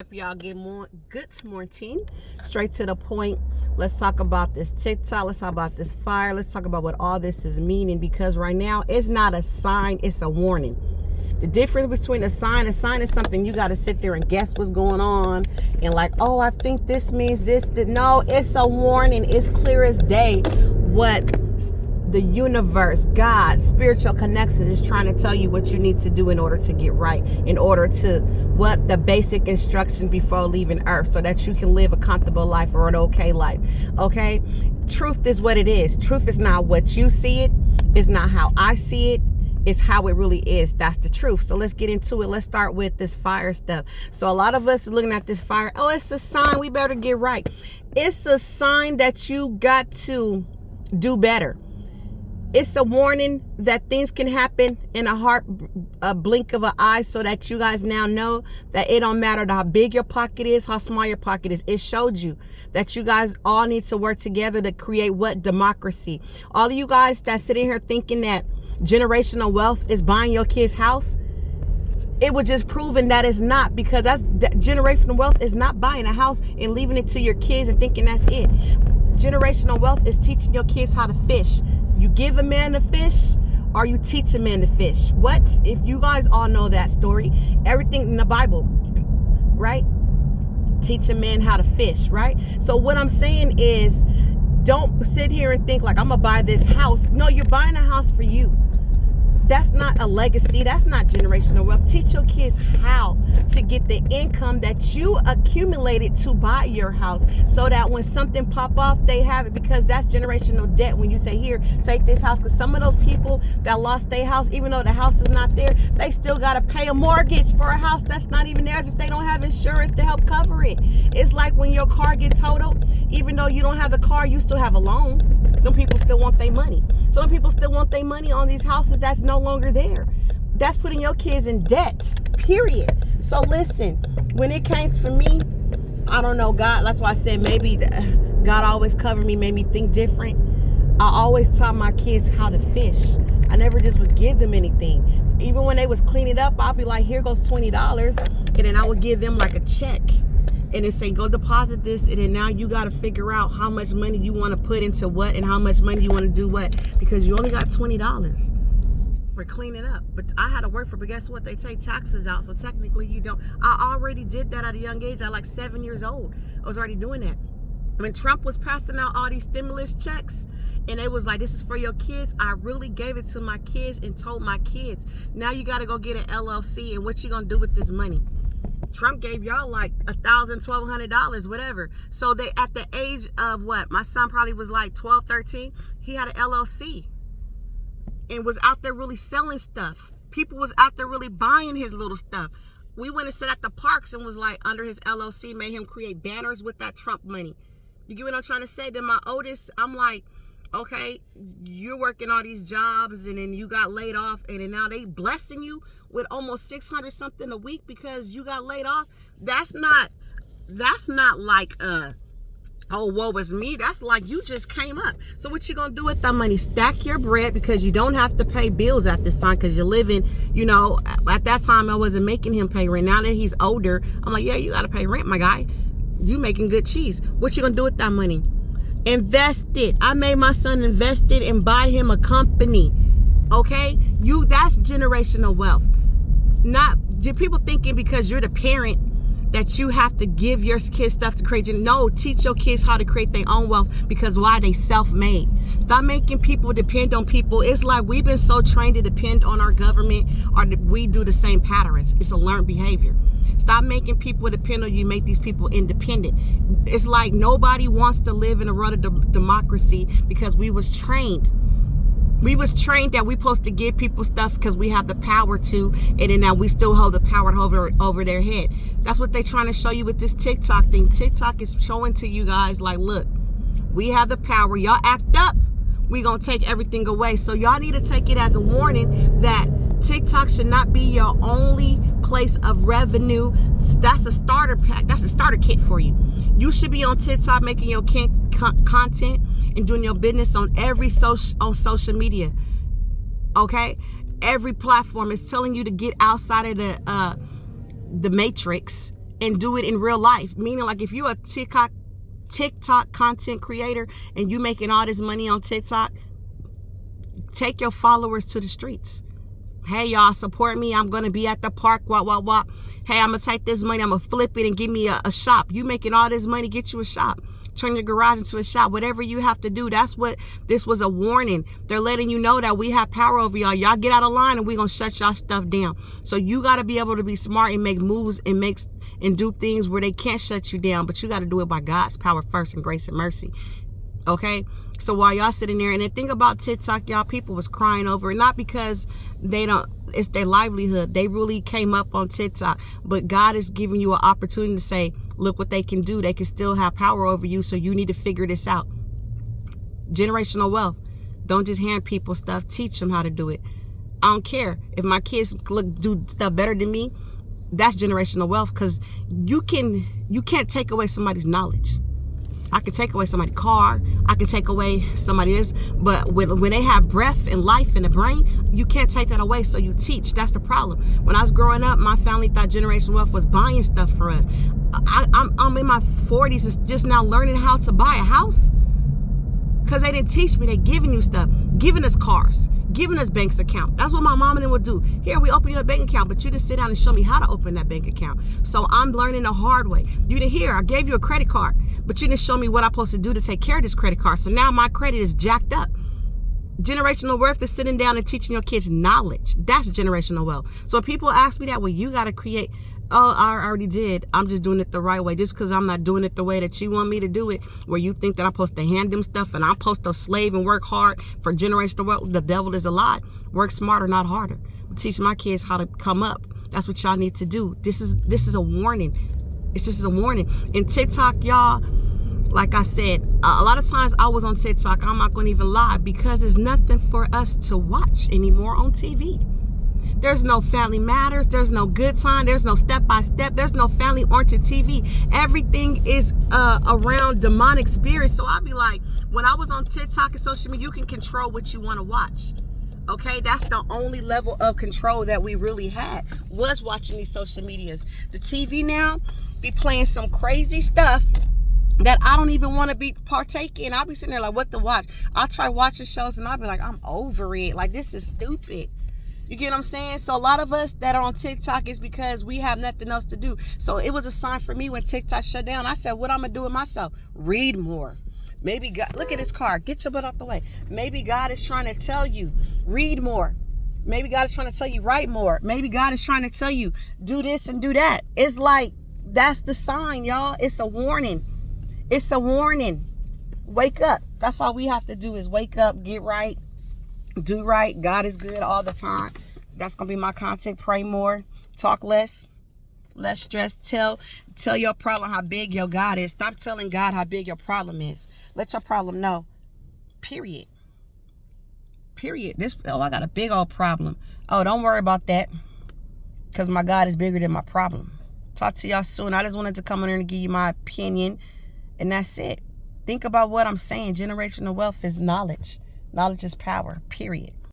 Hope y'all get more good morning. Straight to the point. Let's talk about this TikTok. Let's talk about this fire. Let's talk about what all this is meaning, because right now it's not a sign, it's a warning. The difference between a sign is something you got to sit there and guess what's going on and like, oh, I think this means this. No, it's a warning. It's clear as day what the universe, God, spiritual connection is trying to tell you what you need to do in order to get right, in order to what the basic instruction before leaving earth, so that you can live a comfortable life or an okay life. Okay? Truth is what it is. Truth is not what you see it. It's not how I see it. It's how it really is. That's the truth. So let's get into it. Let's start with this fire stuff. So a lot of us are looking at this fire. Oh, it's a sign. We better get right. It's a sign that you got to do better. It's a warning that things can happen in a blink of an eye, so that you guys now know that it don't matter how big your pocket is, how small your pocket is. It showed you that you guys all need to work together to create what? Democracy. All of you guys that sitting here thinking that generational wealth is buying your kid's house, it was just proven that it's not, because that generational wealth is not buying a house and leaving it to your kids and thinking that's it. Generational wealth is teaching your kids how to fish. You give a man a fish, or you teach a man to fish. What? If you guys all know that story, everything in the Bible, right? Teach a man how to fish, right? So what I'm saying is, don't sit here and think like, I'm gonna buy this house. No, you're buying a house for you. That's not a legacy. That's not generational wealth. Teach your kids how to get the income that you accumulated to buy your house, so that when something pop off, they have it, because that's generational debt. When you say, here, take this house, because some of those people that lost their house, even though the house is not there, they still got to pay a mortgage for a house that's not even theirs if they don't have insurance to help cover it. It's like when your car gets totaled, even though you don't have the car, you still have a loan. Them people still want their money. Some people still want their money on these houses that's no longer there. That's putting your kids in debt, period. So listen, when it came for me, I don't know, God, that's why I said maybe God always covered me, made me think different. I always taught my kids how to fish. I never just would give them anything. Even when they was cleaning up, I'll be like, here goes $20. And then I would give them like a check. And then say, go deposit this, and then now you got to figure out how much money you want to put into what and how much money you want to do what, because you only got $20 for cleaning up. But I had to work for, but guess what? They take taxes out, so technically you don't. I already did that at a young age. At like 7 years old, I was already doing that. When Trump was passing out all these stimulus checks, and it was like, this is for your kids, I really gave it to my kids and told my kids, now you got to go get an LLC, and what you going to do with this money? Trump gave y'all like $1,000, $1,200, whatever. So they, at the age of what? My son probably was like 12, 13. He had an LLC and was out there really selling stuff. People was out there really buying his little stuff. We went and sat at the parks and was like, under his LLC, made him create banners with that Trump money. You get what I'm trying to say? Then my oldest, I'm like, okay, you're working all these jobs and then you got laid off, and then now they blessing you with almost 600 something a week because you got laid off. That's not like oh, woe is me. That's like you just came up. So what you gonna do with that money? Stack your bread, because you don't have to pay bills at this time, because you're living, you know, at that time I wasn't making him pay rent. Now that he's older, I'm like, yeah, you gotta pay rent, my guy. You making good cheese. What you gonna do with that money? Invest it. I made my son invest it and buy him a company. Okay? That's generational wealth. Not people thinking because you're the parent that you have to give your kids stuff to create. No, teach your kids how to create their own wealth, because why? They self-made. Stop making people depend on people. It's like we've been so trained to depend on our government, or we do the same patterns. It's a learned behavior. Stop making people depend on you. Make these people independent. It's like nobody wants to live in a world of democracy, because we was trained. We was trained that we supposed to give people stuff because we have the power to, and then now we still hold the power over their head. That's what they're trying to show you with this TikTok thing. TikTok is showing to you guys like, look, we have the power. Y'all act up, we gonna take everything away. So y'all need to take it as a warning that TikTok should not be your only place of revenue. That's a starter pack. That's a starter kit for you. You should be on TikTok making your content and doing your business on every social media. Okay? Every platform is telling you to get outside of the matrix and do it in real life. Meaning, like, if you're a TikTok content creator and you making all this money on TikTok, take your followers to the streets. Hey, y'all, support me. I'm going to be at the park. Hey, I'm going to take this money. I'm going to flip it and give me a shop. You making all this money, get you a shop. Turn your garage into a shop. Whatever you have to do. That's what this was a warning. They're letting you know that we have power over y'all. Y'all get out of line and we're going to shut y'all stuff down. So you got to be able to be smart and make moves and do things where they can't shut you down. But you got to do it by God's power first and grace and mercy. Okay? So while y'all sitting there, and the thing about TikTok, y'all, people was crying over it, not because it's their livelihood. They really came up on TikTok, but God is giving you an opportunity to say, look what they can do. They can still have power over you. So you need to figure this out. Generational wealth. Don't just hand people stuff. Teach them how to do it. I don't care if my kids do stuff better than me. That's generational wealth, because you can't take away somebody's knowledge. I can take away somebody's car. I can take away somebody's, but when they have breath and life in the brain, you can't take that away. So you teach. That's the problem. When I was growing up, my family thought generational wealth was buying stuff for us. I'm in my 40s and just now learning how to buy a house, because they didn't teach me. They giving you stuff, giving us cars, giving us banks account. That's what my mom and them would do. Here, we open your bank account, but you just sit down and show me how to open that bank account. So I'm learning the hard way. You didn't hear, I gave you a credit card, but you didn't show me what I'm supposed to do to take care of this credit card. So now my credit is jacked up. Generational wealth is sitting down and teaching your kids knowledge. That's generational wealth. So people ask me that, well, you got to create. Oh, I already did. I'm just doing it the right way. Just because I'm not doing it the way that you want me to do it, where you think that I'm supposed to hand them stuff and I'm supposed to slave and work hard for generational wealth. The devil is a lie. Work smarter, not harder. I teach my kids how to come up. That's what y'all need to do. This is a warning. It's just a warning. In TikTok, y'all, like I said, a lot of times I was on TikTok. I'm not going to even lie, because there's nothing for us to watch anymore on TV. There's no Family Matters. There's no Good Time. There's no Step by Step. There's no family-oriented TV. Everything is around demonic spirits. So I'll be like, when I was on TikTok and social media, you can control what you want to watch. Okay, that's the only level of control that we really had, was watching these social medias. The TV now be playing some crazy stuff that I don't even want to be partake in. I'll be sitting there like, what to watch? I'll try watching shows and I'll be like, I'm over it. Like, this is stupid. You get what I'm saying? So a lot of us that are on TikTok is because we have nothing else to do. So it was a sign for me when TikTok shut down. I said, what I'm going to do with myself? Read more. Maybe God, look at this car. Get your butt out the way. Maybe God is trying to tell you, read more. Maybe God is trying to tell you, write more. Maybe God is trying to tell you, do this and do that. It's like, that's the sign, y'all. It's a warning. It's a warning. Wake up. That's all we have to do is wake up, get right. Do right. God is good all the time. That's going to be my content. Pray more. Talk less. Less stress. Tell your problem how big your God is. Stop telling God how big your problem is. Let your problem know. Period. I got a big old problem. Oh, don't worry about that, because my God is bigger than my problem. Talk to y'all soon. I just wanted to come in here and give you my opinion, and that's it. Think about what I'm saying. Generational wealth is knowledge. Knowledge is power, period.